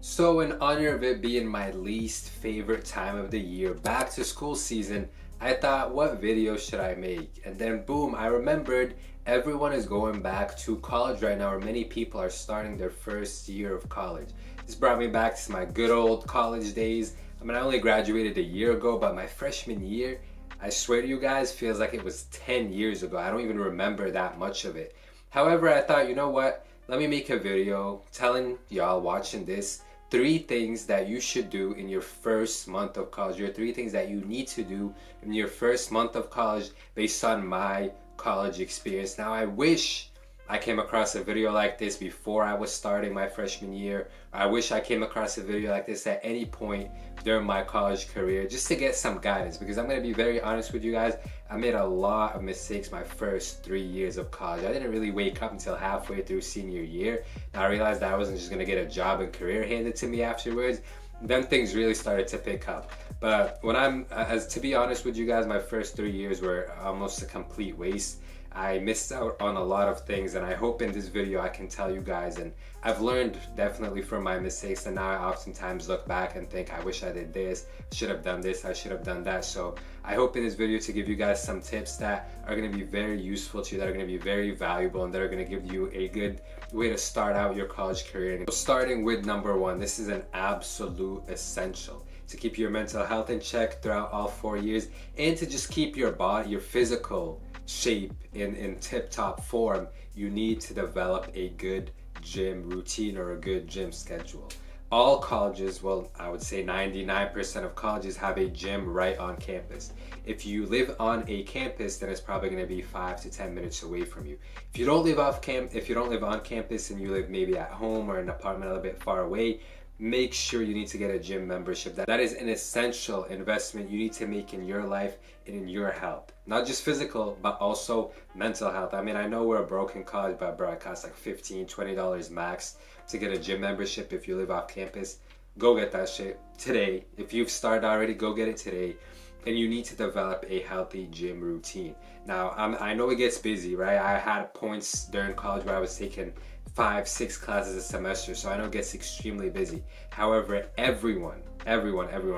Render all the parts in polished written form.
So in honor of it being my least favorite time of the year, back to school season, I thought, what video should I make? And then boom, I remembered everyone is going back to college right now, or many people are starting their first year of college. This brought me back to my good old college days. I mean, I only graduated a year ago, but my freshman year, I swear to you guys, feels like it was 10 years ago. I don't even remember that much of it. However, I thought, you know what? Let me make a video telling y'all watching this 3 things that you should do in your first month of college, or 3 things that you need to do in your first month of college based on my college experience. Now, I wish I came across a video like this before I was starting my freshman year. I wish I came across a video like this at any point during my college career just to get some guidance, because I'm going to be very honest with you guys. I made a lot of mistakes my first 3 years of college. I didn't really wake up until halfway through senior year. Now I realized that I wasn't just going to get a job and career handed to me afterwards. Then things really started to pick up. But to be honest with you guys, my first 3 years were almost a complete waste. I missed out on a lot of things, and I hope in this video I can tell you guys, and I've learned definitely from my mistakes, and now I oftentimes look back and think, I wish I did this, should have done this, I should have done that. So I hope in this video to give you guys some tips that are going to be very useful to you, that are going to be very valuable, and that are going to give you a good way to start out your college career. So starting with number 1, this is an absolute essential to keep your mental health in check throughout all 4 years, and to just keep your body, your physical shape in tip-top form. You need to develop a good gym routine or a good gym schedule. All colleges, well, I would say 99% of colleges have a gym right on campus. If you live on a campus, then it's probably going to be 5 to 10 minutes away from you. If you don't live on campus and you live maybe at home or in an apartment a little bit far away, make sure you need to get a gym membership. That is an essential investment you need to make in your life and in your health. Not just physical, but also mental health. I mean, I know we're a broken college, but bro, it costs like $15, $20 max to get a gym membership if you live off campus. Go get that shit today. If you've started already, go get it today. And you need to develop a healthy gym routine. Now, I know it gets busy, right? I had points during college where I was taking 5, 6 classes a semester, so I know it gets extremely busy. However, everyone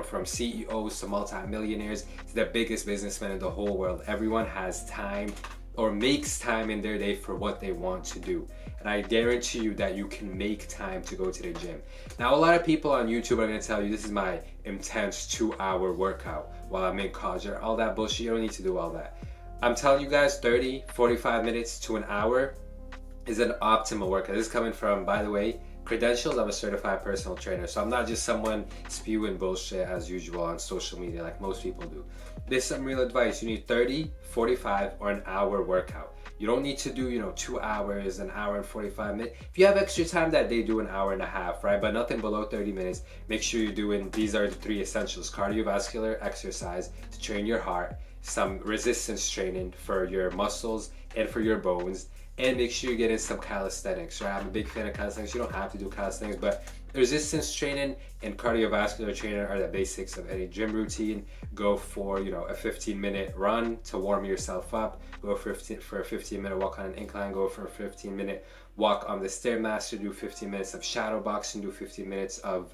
from CEOs to multi-millionaires to the biggest businessmen in the whole world, everyone has time or makes time in their day for what they want to do. And I guarantee you that you can make time to go to the gym. Now, a lot of people on YouTube are going to tell you, this is my intense 2-hour workout while I'm in college. All that bullshit, you don't need to do all that. I'm telling you guys, 30, 45 minutes to an hour is an optimal workout. This is coming from, by the way, credentials. I'm a certified personal trainer, so I'm not just someone spewing bullshit as usual on social media like most people do. This is some real advice. You need 30, 45, or an hour workout. You don't need to do, 2 hours, an hour and 45 minutes. If you have extra time that day, do an hour and a half, right? But nothing below 30 minutes. Make sure you're doing, these are the 3 essentials: cardiovascular exercise to train your heart, some resistance training for your muscles and for your bones, and make sure you get in some calisthenics, right? I'm a big fan of calisthenics. You don't have to do calisthenics, but resistance training and cardiovascular training are the basics of any gym routine. Go for, a 15-minute run to warm yourself up. Go for a 15-minute walk on an incline. Go for a 15-minute walk on the Stairmaster. Do 15 minutes of shadow boxing. Do 15 minutes of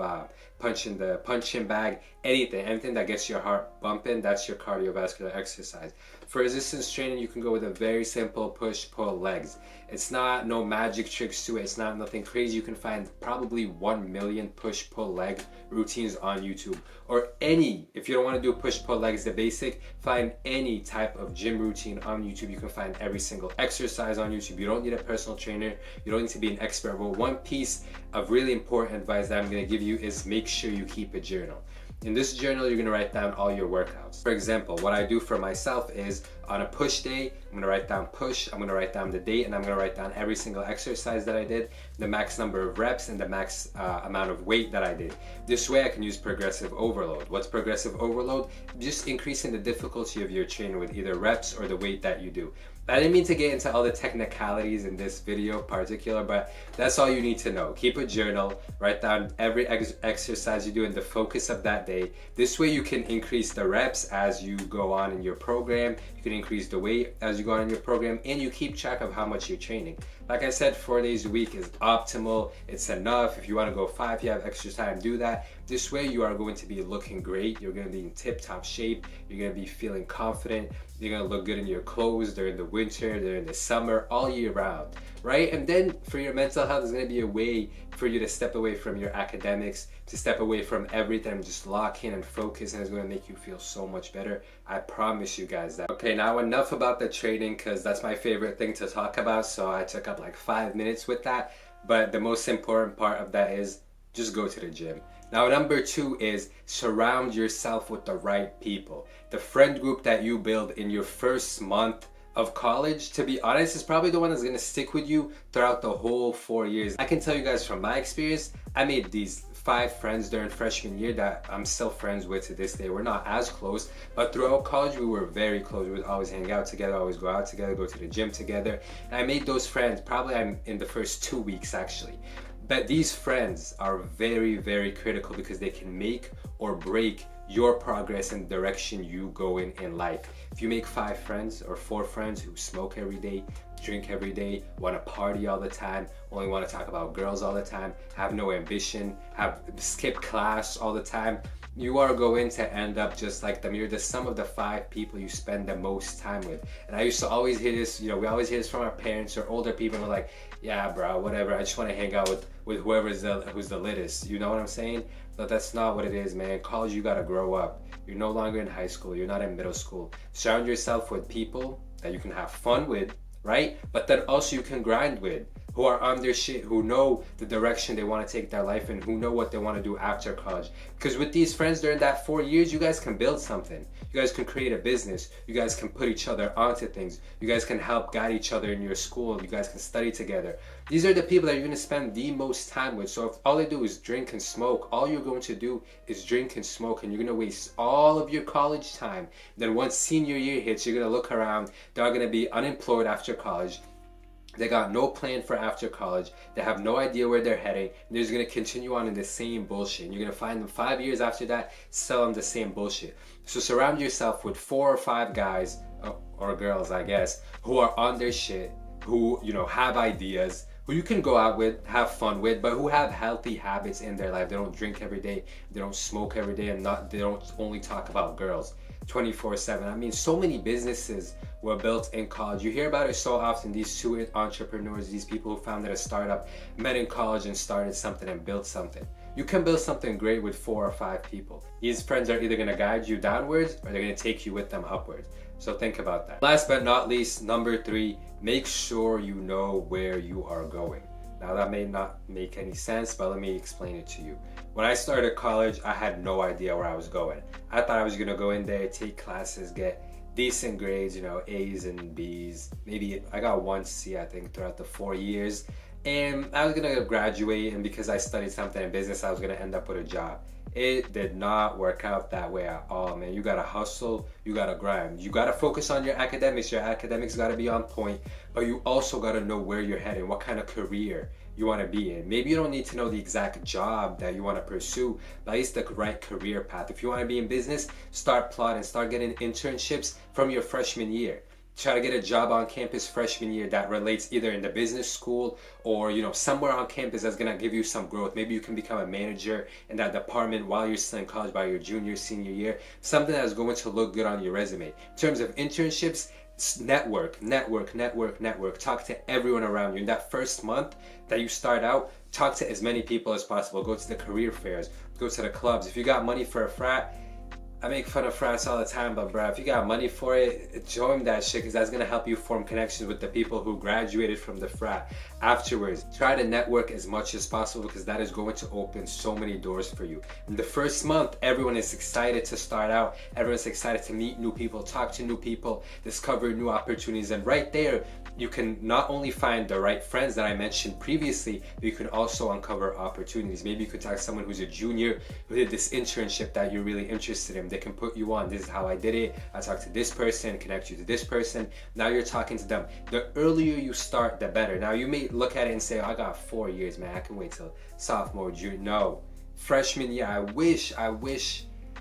punching the punching bag. Anything that gets your heart bumping, that's your cardiovascular exercise. For resistance training, you can go with a very simple push-pull legs. It's not no magic tricks to it. It's not nothing crazy. You can find probably 1 million push-pull leg routines on YouTube, or if you don't want to do push-pull legs, the basic, find any type of gym routine on YouTube. You can find every single exercise on YouTube. You don't need a personal trainer. You don't need to be an expert. But one piece of really important advice that I'm going to give you is make sure you keep a journal. In this journal, you're going to write down all your workouts. For example, what I do for myself is on a push day, I'm going to write down push, I'm going to write down the date, and I'm going to write down every single exercise that I did, the max number of reps, and the max amount of weight that I did. This way I can use progressive overload. What's progressive overload? Just increasing the difficulty of your training with either reps or the weight that you do. I didn't mean to get into all the technicalities in this video particular, but that's all you need to know. Keep a journal, write down every exercise you do and the focus of that day. This way you can increase the reps as you go on in your program. You can increase the weight as you go on in your program, and you keep track of how much you're training. Like I said, 4 days a week is optimal. It's enough. If you want to go 5, you have extra time, do that. This way you are going to be looking great. You're going to be in tip-top shape. You're going to be feeling confident. You're going to look good in your clothes during the winter, during the summer, all year round, right? And then for your mental health, there's going to be a way for you to step away from your academics, to step away from everything, just lock in and focus, and it's going to make you feel so much better. I promise you guys that. Okay, now enough about the training, because that's my favorite thing to talk about, so I took up like 5 minutes with that. But the most important part of that is just go to the gym. Now, number 2 is surround yourself with the right people. The friend group that you build in your first month of college, to be honest, is probably the one that's gonna stick with you throughout the whole 4 years. I can tell you guys from my experience, I made these 5 friends during freshman year that I'm still friends with to this day. We're not as close, but throughout college we were very close. We would always hang out together, always go out together, go to the gym together. And I made those friends probably in the first 2 weeks actually. But these friends are very, very critical because they can make or break your progress and direction you go in life. If you make 5 friends or 4 friends who smoke every day, drink every day, want to party all the time, only want to talk about girls all the time, have no ambition, skip class all the time, you are going to end up just like them. You're the sum of the 5 people you spend the most time with. And I used to always hear this, we always hear this from our parents or older people, and we're like, yeah bro, whatever, I just want to hang out with who's the littest, you know what I'm saying? But that's not what it is, man. College, you gotta grow up. You're no longer in high school, you're not in middle school. Surround yourself with people that you can have fun with, right? But then also you can grind with, who are on their shit, who know the direction they want to take their life in, who know what they want to do after college. Because with these friends during that 4 years, you guys can build something. You guys can create a business. You guys can put each other onto things. You guys can help guide each other in your school. You guys can study together. These are the people that you're going to spend the most time with. So if all they do is drink and smoke, all you're going to do is drink and smoke, and you're going to waste all of your college time. Then once senior year hits, you're going to look around. They're going to be unemployed after college. They got no plan for after college. They have no idea where they're heading. And they're just going to continue on in the same bullshit. And you're going to find them 5 years after that selling the same bullshit. So surround yourself with 4 or 5 guys, or girls, I guess, who are on their shit, who, have ideas, who you can go out with, have fun with, but who have healthy habits in their life. They don't drink every day. They don't smoke every day. And they don't only talk about girls 24/7. I mean, so many businesses were built in college. You hear about it so often. These 2 entrepreneurs, these people who founded a startup, met in college and started something and built something. You can build something great with 4 or 5 people. These friends are either going to guide you downwards or they're going to take you with them upwards. So think about that. Last but not least, number 3, make sure you know where you are going. Now that may not make any sense, but let me explain it to you. When I started college, I had no idea where I was going. I thought I was gonna go in there, take classes, get decent grades, A's and B's. Maybe I got 1 C, I think, throughout the 4 years. And I was gonna graduate, and because I studied something in business, I was gonna end up with a job. It did not work out that way at all, man. You gotta hustle, you gotta grind. You gotta focus on your academics. Your academics gotta be on point, but you also gotta know where you're heading, what kind of career you wanna be in. Maybe you don't need to know the exact job that you wanna pursue, but at least the right career path. If you wanna be in business, start plotting, start getting internships from your freshman year. Try to get a job on campus freshman year that relates either in the business school or somewhere on campus that's gonna give you some growth. Maybe you can become a manager in that department while you're still in college by your junior, senior year. Something that's going to look good on your resume. In terms of internships, network. Talk to everyone around you. In that first month that you start out, talk to as many people as possible. Go to the career fairs, go to the clubs. If you got money for a frat, I make fun of frats all the time, but bro, if you got money for it, join that shit, because that's gonna help you form connections with the people who graduated from the frat afterwards. Try to network as much as possible, because that is going to open so many doors for you. In the first month, everyone is excited to start out. Everyone's excited to meet new people, talk to new people, discover new opportunities. And right there, you can not only find the right friends that I mentioned previously, but you can also uncover opportunities. Maybe you could talk to someone who's a junior who did this internship that you're really interested in. They can put you on. This is how I did it. I talked to this person, connect you to this person. Now you're talking to them. The earlier you start, the better. Now you may look at it and say, I got 4 years, man. I can wait till sophomore, junior. No. Freshman year, I wish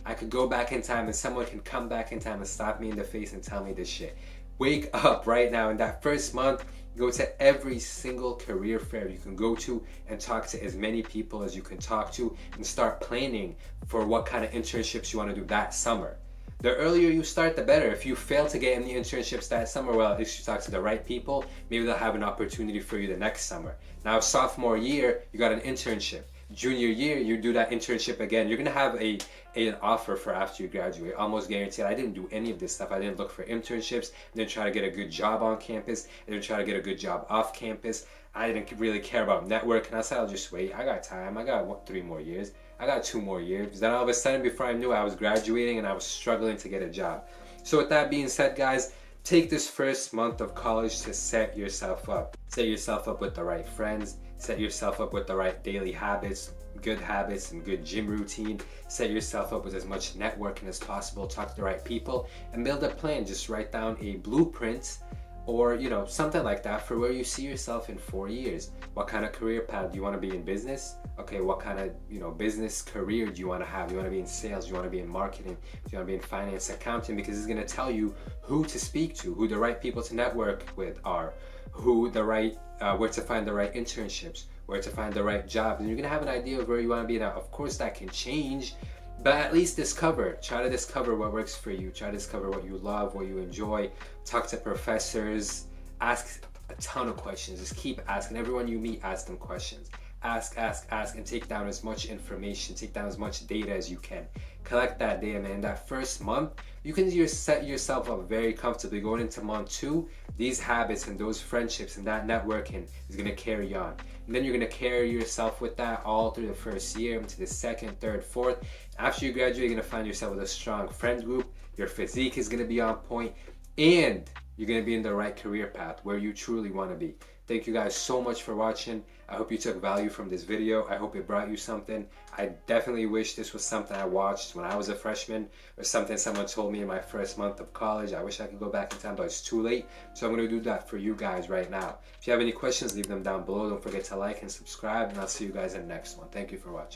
I could go back in time and someone can come back in time and slap me in the face and tell me this shit. Wake up right now. In that first month, Go to every single career fair you can go to and talk to as many people as you can talk to, and start planning for what kind of internships you want to do that summer. The earlier you start, the better. If you fail to get any internships that summer, well, at least you talk to the right people. Maybe they'll have an opportunity for you the next summer. Now, sophomore year, you got an internship. Junior year, you do that internship again. You're gonna have an offer for after you graduate, almost guaranteed. I didn't do any of this stuff. I didn't look for internships. I didn't try to get a good job on campus. I didn't try to get a good job off campus. I didn't really care about networking. I said, I'll just wait. I got time. I got 3 more years. I got 2 more years. Then all of a sudden, before I knew, I was graduating and I was struggling to get a job. So with that being said, guys, take this first month of college to set yourself up. Set yourself up with the right friends. Set yourself up with the right daily habits, good habits, and good gym routine. Set yourself up with as much networking as possible. Talk to the right people and build a plan. Just write down a blueprint or something like that for where you see yourself in 4 years. What kind of career path do you want to be in? Business? Okay, what kind of business career do you want to have? Do you want to be in sales? Do you want to be in marketing? Do you want to be in finance, accounting? Because it's going to tell you who to speak to, who the right people to network with are, who the right where to find the right internships, where to find the right jobs, and you're going to have an idea of where you want to be. Now, of course, that can change, but at least try to discover what works for you. Try to discover what you love, what you enjoy. Talk to professors. Ask a ton of questions. Just keep asking. Everyone you meet, ask them questions. Ask, and take down as much information, take down as much data as you can. Collect that data, man. That first month, you can just set yourself up very comfortably. Going into month 2, these habits and those friendships and that networking is going to carry on. And then you're going to carry yourself with that all through the first year, into the second, third, fourth. After you graduate, you're going to find yourself with a strong friend group. Your physique is going to be on point, and you're going to be in the right career path where you truly want to be. Thank you guys so much for watching. I hope you took value from this video. I hope it brought you something. I definitely wish this was something I watched when I was a freshman, or something someone told me in my first month of college. I wish I could go back in time, but it's too late. So I'm going to do that for you guys right now. If you have any questions, leave them down below. Don't forget to like and subscribe, and I'll see you guys in the next one. Thank you for watching.